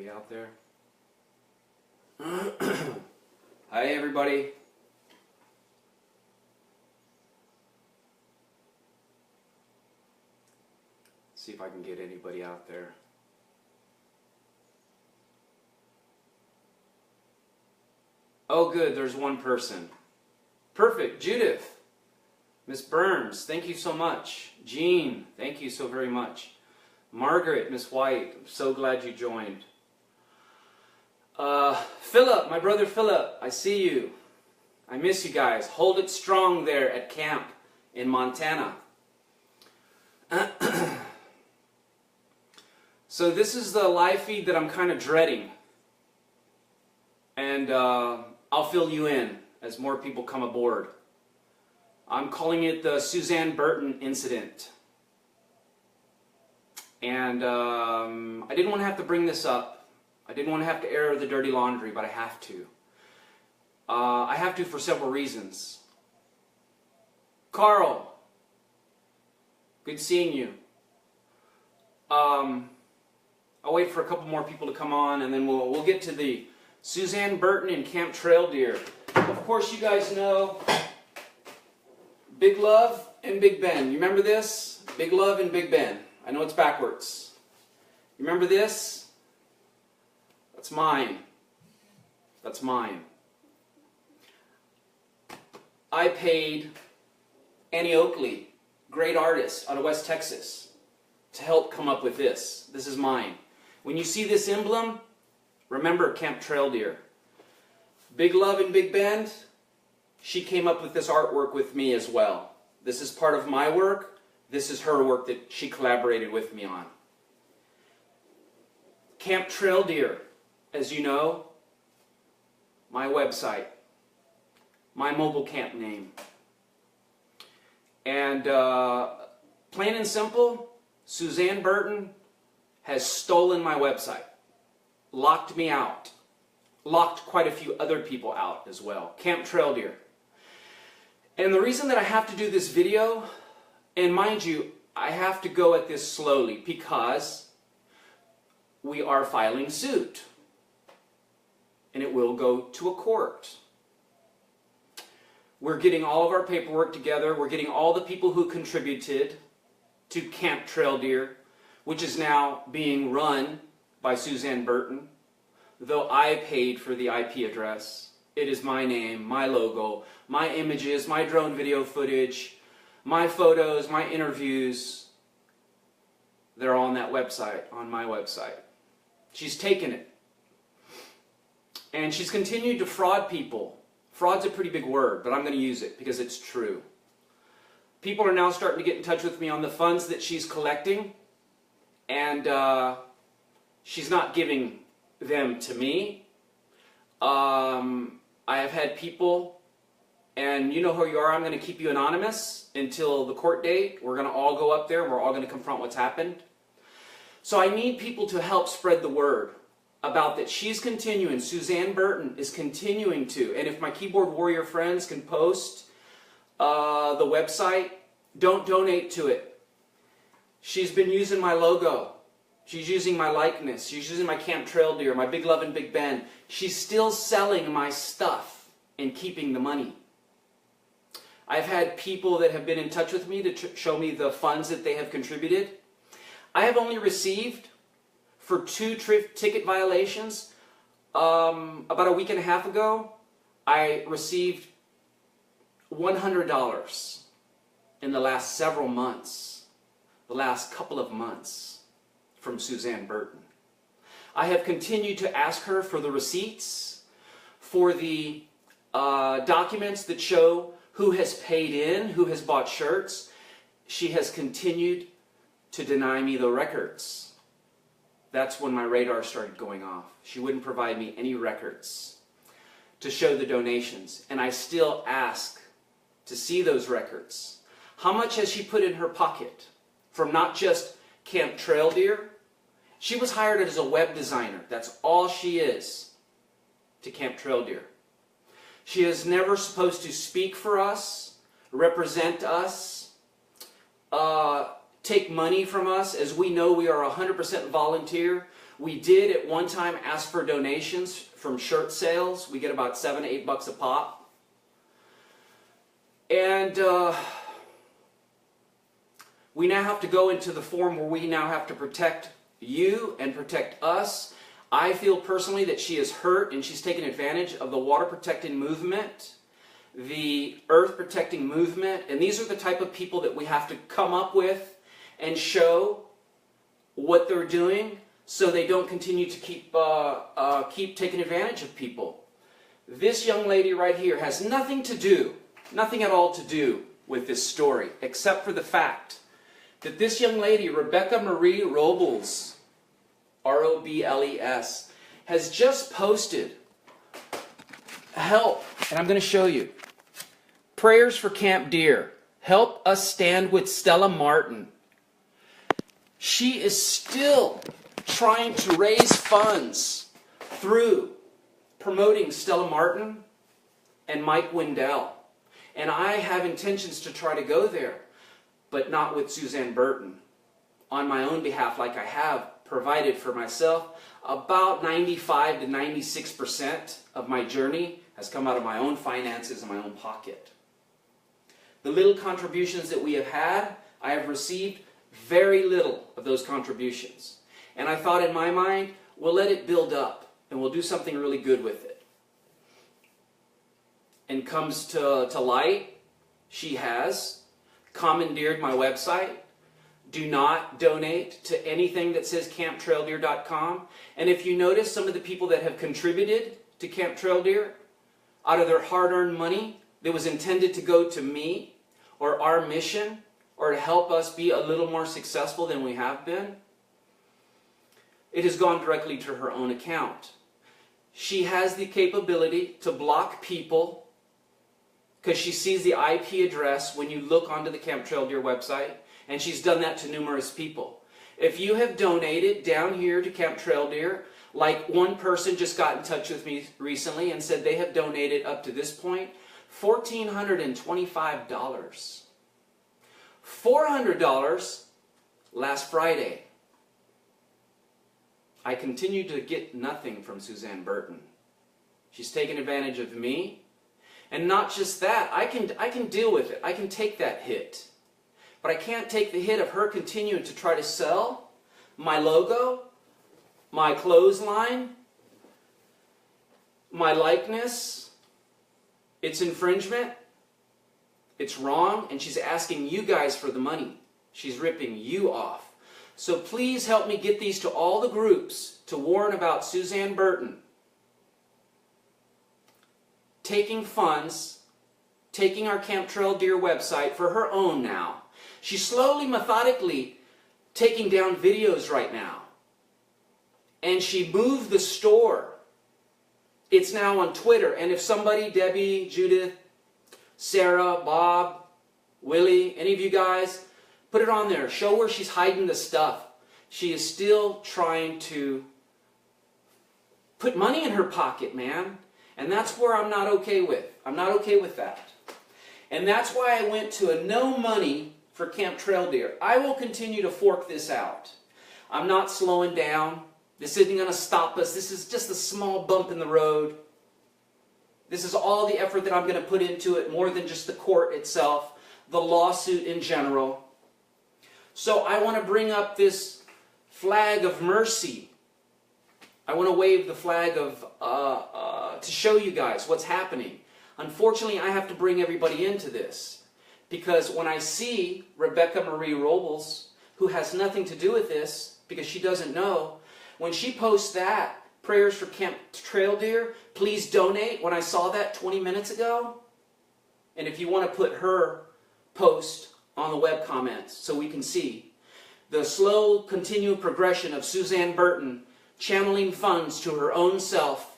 anybody out there? Hi, everybody. See if I can get anybody out there. Oh, good. There's one person. Perfect. Judith. Miss Burns, thank you so much. Jean, thank you so very much. Margaret, Miss White, I'm so glad you joined. Philip, my brother Philip, I see you. I miss you guys. Hold it strong there at camp in Montana. So this is the live feed that I'm kind of dreading. And I'll fill you in as more people come aboard. I'm calling it the Suzanne Burton incident. And I didn't want to have to bring this up. I didn't want to have to air the dirty laundry, but I have to. I have to for several reasons. Carl, good seeing you. I'll wait for a couple more people to come on, and then we'll get to the Suzanne Burton and Camp Trail Deer. Of course, you guys know Big Love and Big Ben. You remember this? Big Love and Big Ben. I know it's backwards. You remember this? That's mine. That's mine. I paid Annie Oakley, great artist out of West Texas, to help come up with this. This is mine. When you see this emblem, remember Camp Trail Deer. Big Love and Big Ben, she came up with this artwork with me as well. This is part of my work. This is her work that she collaborated with me on. Camp Trail Deer, as you know, my website, my mobile camp name. And plain and simple, Suzanne Burton has stolen my website, locked me out, locked quite a few other people out as well. Camp Trail Deer. And the reason that I have to do this video, and mind you, I have to go at this slowly because we are filing suit. And it will go to a court. We're getting all of our paperwork together. We're getting all the people who contributed to Camp Trail Deer, which is now being run by Suzanne Burton. Though I paid for the IP address, it is my name, my logo, my images, my drone video footage, my photos, my interviews. They're all on that website, on my website. She's taken it. And she's continued to fraud people. Fraud's a pretty big word, but I'm going to use it because it's true. People are now starting to get in touch with me on the funds that she's collecting, and she's not giving them to me. I have had people, and you know who you are, I'm going to keep you anonymous until the court date. We're going to all go up there, and we're all going to confront what's happened. So I need people to help spread the word about that she's continuing, Suzanne Burton is continuing to, and if my keyboard warrior friends can post the website, don't donate to it. She's been using my logo. She's using my likeness. She's using my Camp Trail Deer, my Big Love and Big Ben. She's still selling my stuff and keeping the money. I've had people that have been in touch with me to show me the funds that they have contributed. I have only received, for 2 ticket violations, about a week and a half ago, I received $100 in the last several months, the last couple of months, from Suzanne Burton. I have continued to ask her for the receipts, for the documents that show who has paid in, who has bought shirts. She has continued to deny me the records. That's when my radar started going off. She wouldn't provide me any records to show the donations. And I still ask to see those records. How much has she put in her pocket from not just Camp Trail Deer? She was hired as a web designer. That's all she is to Camp Trail Deer. She is never supposed to speak for us, represent us, take money from us, as we know we are 100% volunteer. We did at one time ask for donations from shirt sales. We get about $7 to $8 a pop. And we now have to go into the form where we now have to protect you and protect us. I feel personally that she is hurt and she's taken advantage of the water protecting movement, the earth protecting movement, and these are the type of people that we have to come up with and show what they're doing so they don't continue to keep taking advantage of people. This young lady right here has nothing at all to do with this story, except for the fact that this young lady, Rebecca Marie Robles, R-O-B-L-E-S, has just posted help, and I'm going to show you. Prayers for Camp Deer. Help us stand with Stella Martin. She is still trying to raise funds through promoting Stella Martin and Mike Wendell. And I have intentions to try to go there, but not with Suzanne Burton. On my own behalf, like I have provided for myself, about 95 to 96% of my journey has come out of my own finances and my own pocket. The little contributions that we have had, I have received very little of those contributions. And I thought in my mind, we'll let it build up and we'll do something really good with it. And comes to light, she has commandeered my website. Do not donate to anything that says camptraildeer.com. And if you notice, some of the people that have contributed to Camp Trail Deer out of their hard-earned money that was intended to go to me or our mission or to help us be a little more successful than we have been, it has gone directly to her own account. She has the capability to block people because she sees the IP address when you look onto the Camp Trail Deer website, and she's done that to numerous people. If you have donated down here to Camp Trail Deer, like one person just got in touch with me recently and said they have donated up to this point $1,425. $400 last Friday. I continue to get nothing from Suzanne Burton. She's taken advantage of me. And not just that, I can deal with it. I can take that hit. But I can't take the hit of her continuing to try to sell my logo, my clothesline, my likeness. It's infringement. It's wrong. And she's asking you guys for the money. She's ripping you off. So please help me get these to all the groups to warn about Suzanne Burton taking funds, taking our Camp Trail Deer website for her own now. She's slowly, methodically taking down videos right now. And she moved the store. It's now on Twitter. And if somebody, Debbie, Judith, Sarah, Bob, Willie, any of you guys, put it on there. Show where she's hiding the stuff. She is still trying to put money in her pocket, man. And that's where I'm not okay with. I'm not okay with that. And that's why I went to a no money for Camp Trail Deer. I will continue to fork this out. I'm not slowing down. This isn't going to stop us. This is just a small bump in the road. This is all the effort that I'm going to put into it, more than just the court itself, the lawsuit in general. So I want to bring up this flag of mercy. I want to wave the flag of to show you guys what's happening. Unfortunately, I have to bring everybody into this because when I see Rebecca Marie Robles, who has nothing to do with this because she doesn't know, when she posts that, prayers for Camp Trail Deer, please donate, when I saw that 20 minutes ago, and if you want to put her post on the web comments so we can see the slow, continual progression of Suzanne Burton channeling funds to her own self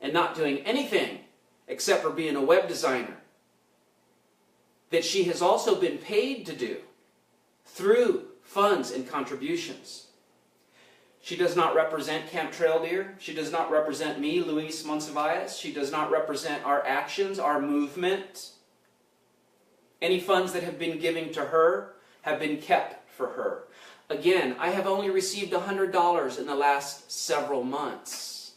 and not doing anything except for being a web designer that she has also been paid to do through funds and contributions. She does not represent Camp Trail Deer. She does not represent me, Luis Monsiváis. She does not represent our actions, our movement. Any funds that have been given to her have been kept for her. Again, I have only received $100 in the last several months.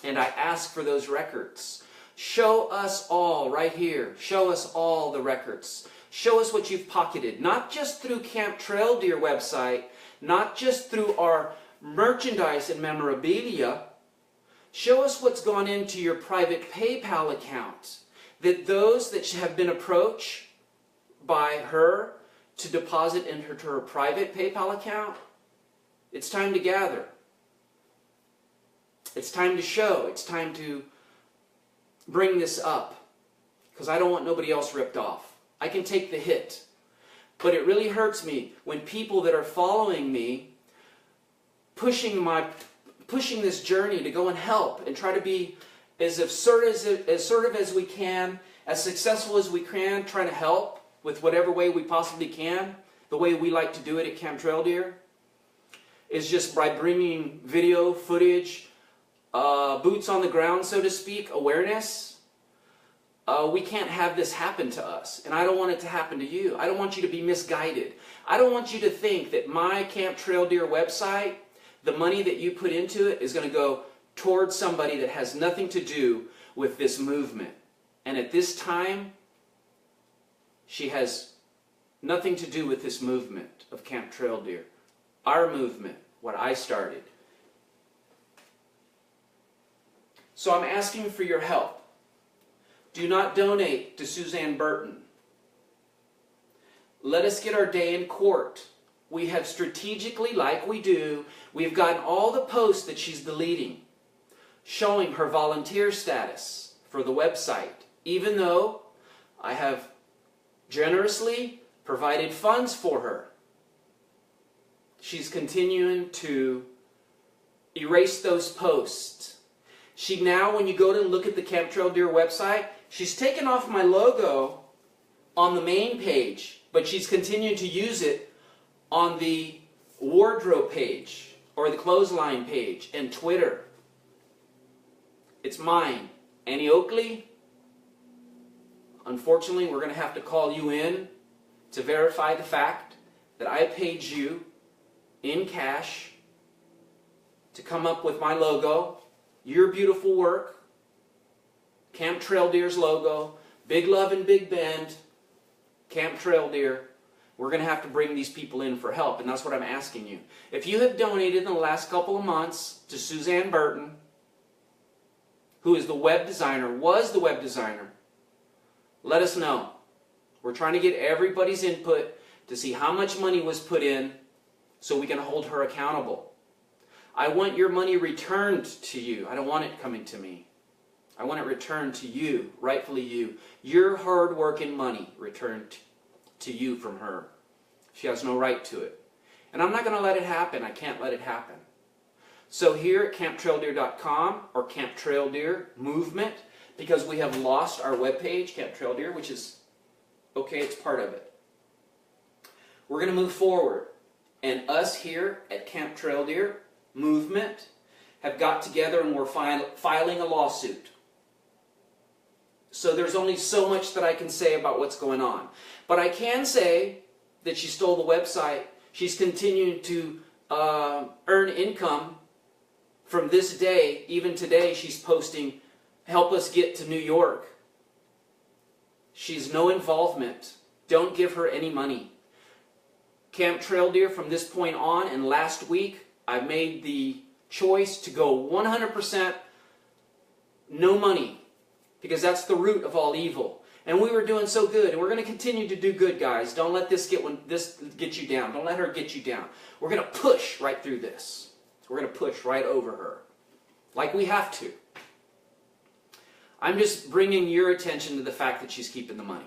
And I ask for those records. Show us all right here. Show us all the records. Show us what you've pocketed. Not just through Camp Trail Deer website. Not just through our merchandise and memorabilia. Show us what's gone into your private PayPal account. That those that have been approached by her to deposit into her private PayPal account, it's time to gather. It's time to show. It's time to bring this up. Because I don't want nobody else ripped off. I can take the hit. But it really hurts me when people that are following me, pushing this journey to go and help and try to be as assertive as we can, as successful as we can, trying to help with whatever way we possibly can, the way we like to do it at Camp Trail Deer, is just by bringing video footage, boots on the ground, so to speak, awareness. We can't have this happen to us, and I don't want it to happen to you. I don't want you to be misguided. I don't want you to think that my Camp Trail Deer website, the money that you put into it, is going to go towards somebody that has nothing to do with this movement. And at this time, she has nothing to do with this movement of Camp Trail Deer. Our movement, what I started. So I'm asking for your help. Do not donate to Suzanne Burton. Let us get our day in court. We have strategically, like we do, we've gotten all the posts that she's deleting, showing her volunteer status for the website, even though I have generously provided funds for her. She's continuing to erase those posts. She now, when you go to look at the Camp Trail Deer website, she's taken off my logo on the main page, but she's continued to use it on the wardrobe page or the clothesline page and Twitter. It's mine. Annie Oakley, unfortunately, we're going to have to call you in to verify the fact that I paid you in cash to come up with my logo, your beautiful work, Camp Trail Deer's logo, Big Love and Big Bend, Camp Trail Deer. We're going to have to bring these people in for help, and that's what I'm asking you. If you have donated in the last couple of months to Suzanne Burton, who is the web designer, was the web designer, let us know. We're trying to get everybody's input to see how much money was put in so we can hold her accountable. I want your money returned to you. I don't want it coming to me. I want it returned to you, rightfully you. Your hard-working money returned to you from her. She has no right to it. And I'm not going to let it happen. I can't let it happen. So here at camptraildeer.com or Camp Trail Deer Movement, because we have lost our webpage, Camp Trail Deer, which is, okay, it's part of it. We're going to move forward. And us here at Camp Trail Deer Movement have got together and we're filing a lawsuit. So there's only so much that I can say about what's going on. But I can say that she stole the website. She's continuing to earn income from this day. Even today she's posting, help us get to New York. She's no involvement. Don't give her any money. Camp Trail Deer from this point on, and last week I made the choice to go 100% no money, because that's the root of all evil. And we were doing so good, and we're going to continue to do good, guys. Don't let this get you down. Don't let her get you down. We're going to push right through this. We're going to push right over her, like we have to. I'm just bringing your attention to the fact that she's keeping the money.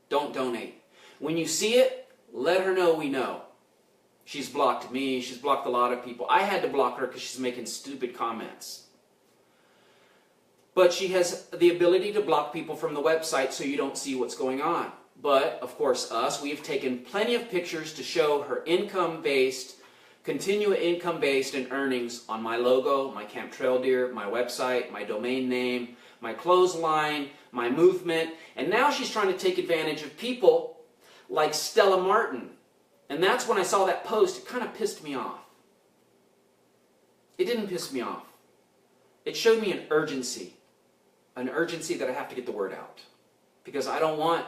Don't donate. When you see it, let her know we know. She's blocked me. She's blocked a lot of people. I had to block her because she's making stupid comments. But she has the ability to block people from the website so you don't see what's going on. But, of course, we've taken plenty of pictures to show her income-based, continuous income-based and earnings on my logo, my Camp Trail Deer, my website, my domain name, my clothesline, my movement. And now she's trying to take advantage of people like Stella Martin And that's when I saw that post, it kind of pissed me off. It didn't piss me off. It showed me an urgency that I have to get the word out. Because I don't want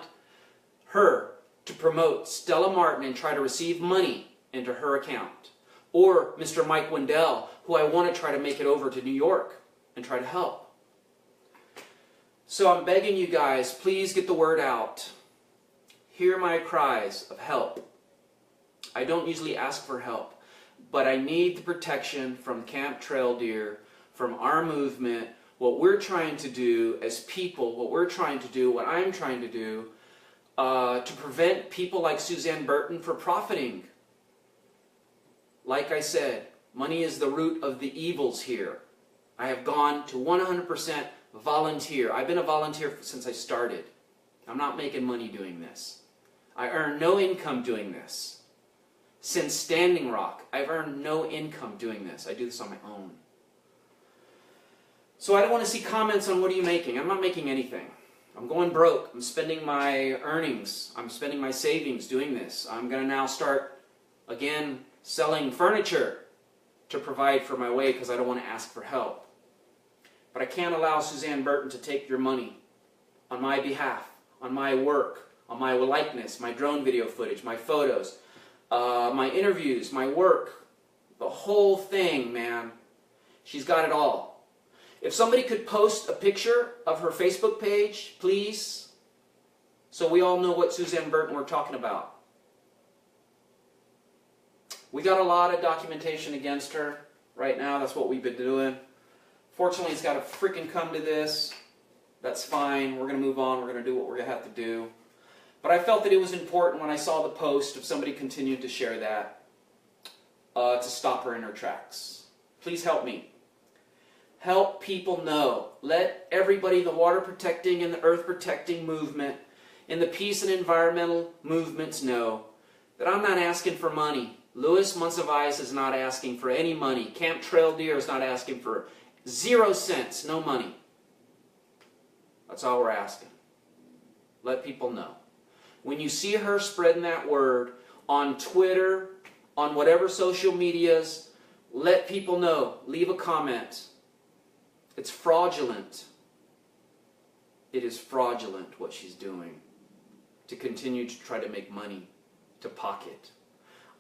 her to promote Stella Martin and try to receive money into her account. Or Mr. Mike Wendell, who I want to try to make it over to New York and try to help. So I'm begging you guys, please get the word out. Hear my cries of help. I don't usually ask for help, but I need the protection from Camp Trail Deer, from our movement, what we're trying to do as people, what we're trying to do, what I'm trying to do, to prevent people like Suzanne Burton from profiting. Like I said, money is the root of the evils here. I have gone to 100% volunteer. I've been a volunteer since I started. I'm not making money doing this. I earn no income doing this. Since Standing Rock, I've earned no income doing this. I do this on my own. So I don't want to see comments on what are you making. I'm not making anything. I'm going broke. I'm spending my earnings. I'm spending my savings doing this. I'm going to now start, again, selling furniture to provide for my way because I don't want to ask for help. But I can't allow Suzanne Burton to take your money on my behalf, on my work, on my likeness, my drone video footage, my photos, my interviews, my work, the whole thing, man. She's got it all. If somebody could post a picture of her Facebook page, please, so we all know what Suzanne Burton we're talking about. We got a lot of documentation against her right now. That's what we've been doing. Fortunately, it's got to freaking come to this. That's fine. We're going to move on. We're going to do what we're going to have to do. But I felt that it was important when I saw the post, if somebody continued to share that, to stop her in her tracks. Please help me. Help people know. Let everybody in the water protecting and the earth protecting movement, in the peace and environmental movements know that I'm not asking for money. Louis Monsivais is not asking for any money. Camp Trail Deer is not asking for 0 cents, no money. That's all we're asking. Let people know. When you see her spreading that word on Twitter, on whatever social medias, let people know. Leave a comment. It's fraudulent. It is fraudulent what she's doing to continue to try to make money, to pocket.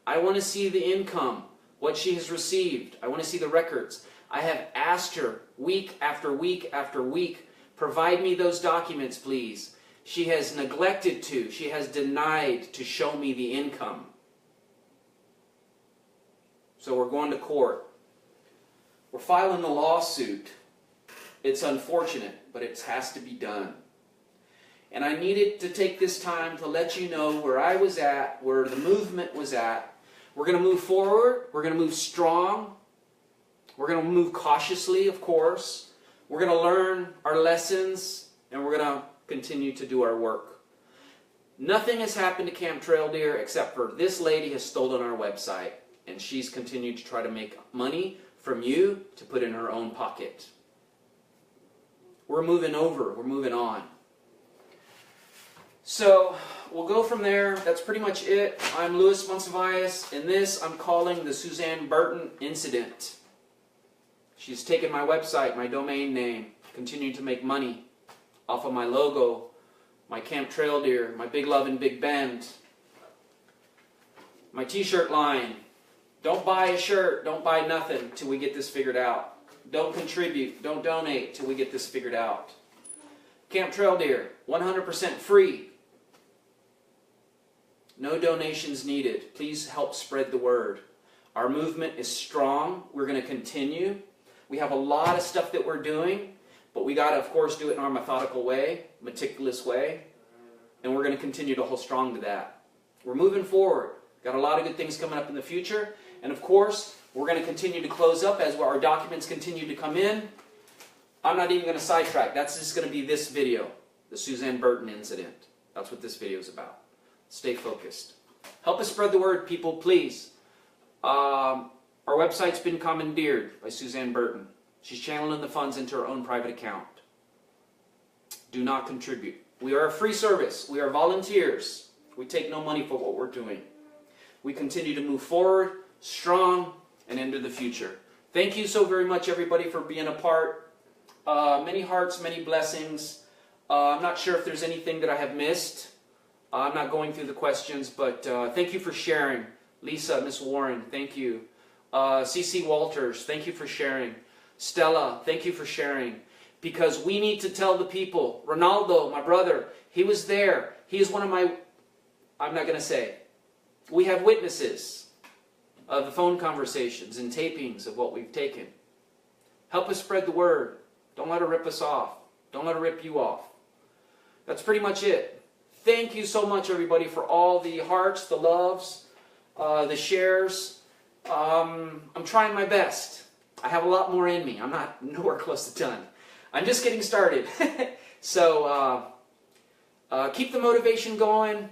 I want to see the income, what she has received. I want to see the records. I have asked her week after week after week, provide me those documents, please. She has neglected to, she has denied to show me the income. So we're going to court. We're filing the lawsuit. It's unfortunate, but it has to be done. And I needed to take this time to let you know where I was at, where the movement was at. We're going to move forward. We're going to move strong. We're going to move cautiously, of course. We're going to learn our lessons, and we're going to continue to do our work. Nothing has happened to Camp Trail Deer except for this lady has stolen our website, and she's continued to try to make money from you to put in her own pocket. We're moving over. We're moving on. So we'll go from there. That's pretty much it. I'm Louis Monsivais, and this I'm calling the Suzanne Burton incident. She's taken my website, my domain name, continuing to make money off of my logo, my Camp Trail Deer, my Big Love in Big Bend, my t-shirt line. Don't buy a shirt, don't buy nothing till we get this figured out. Don't contribute, don't donate till we get this figured out. Camp Trail Deer, 100% free. No donations needed. Please help spread the word. Our movement is strong. We're going to continue. We have a lot of stuff that we're doing, but we got to, of course, do it in our methodical way, meticulous way, and we're going to continue to hold strong to that. We're moving forward. Got a lot of good things coming up in the future, and of course, we're going to continue to close up as our documents continue to come in. I'm not even going to sidetrack. That's just going to be this video, the Suzanne Burton incident. That's what this video is about. Stay focused. Help us spread the word, people, please. Our website's been commandeered by Suzanne Burton. She's channeling the funds into her own private account. Do not contribute. We are a free service. We are volunteers. We take no money for what we're doing. we continue to move forward, strong, and into the future. Thank you so very much, everybody, for being a part. Many hearts, many blessings. I'm not sure if there's anything that I have missed. I'm not going through the questions, but thank you for sharing. Lisa, Miss Warren, thank you. CC Walters, thank you for sharing. Stella, thank you for sharing. Because we need to tell the people. Ronaldo, my brother, he was there. He is one of my, I'm not going to say. We have witnesses of the phone conversations and tapings of what we've taken. Help us spread the word. Don't let her rip us off. Don't let her rip you off. That's pretty much it. Thank you so much, everybody, for all the hearts, the loves, the shares. I'm trying my best. I have a lot more in me. I'm not nowhere close to done. I'm just getting started. So keep the motivation going.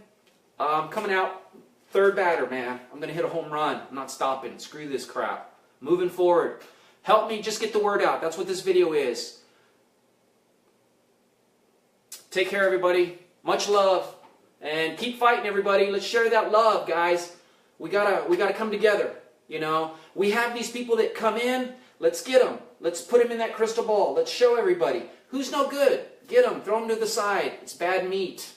I'm coming out third batter, man. I'm going to hit a home run. I'm not stopping. Screw this crap. Moving forward. Help me just get the word out. That's what this video is. Take care, everybody. Much love. And keep fighting, everybody. Let's share that love, guys. We gotta come together. You know, we have these people that come in. Let's get them. Let's put them in that crystal ball. Let's show everybody. Who's no good? Get them. Throw them to the side. It's bad meat.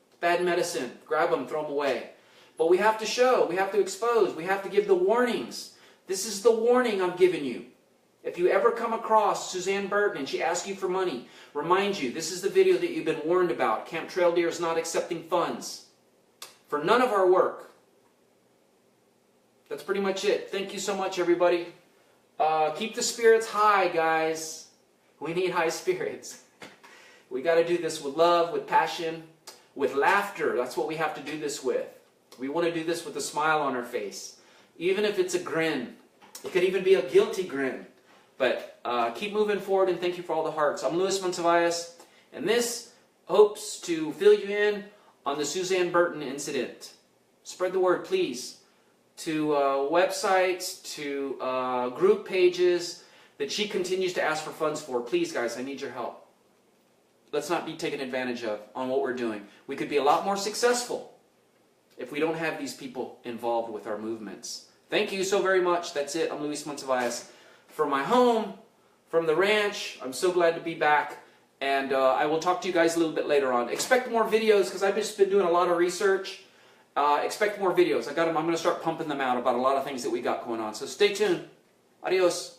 It's bad medicine. Grab them. Throw them away. But we have to show. We have to expose. We have to give the warnings. This is the warning I'm giving you. If you ever come across Suzanne Burton and she asks you for money, remind you, this is the video that you've been warned about. Camp Trail Deer is not accepting funds for none of our work. That's pretty much it. Thank you so much, everybody. Keep the spirits high, guys. We need high spirits. We got to do this with love, with passion, with laughter. That's what we have to do this with. We want to do this with a smile on our face. Even if it's a grin. It could even be a guilty grin. But keep moving forward, and thank you for all the hearts. I'm Luis Monsivais, and this hopes to fill you in on the Suzanne Burton incident. Spread the word, please, to websites, to group pages that she continues to ask for funds for. Please, guys, I need your help. Let's not be taken advantage of on what we're doing. We could be a lot more successful if we don't have these people involved with our movements. Thank you so very much. That's it. I'm Luis Monsivais. From my home, from the ranch, I'm so glad to be back. And I will talk to you guys a little bit later on. Expect more videos, because I've just been doing a lot of research. Expect more videos. I'm going to start pumping them out about a lot of things that we got going on. So stay tuned. Adios.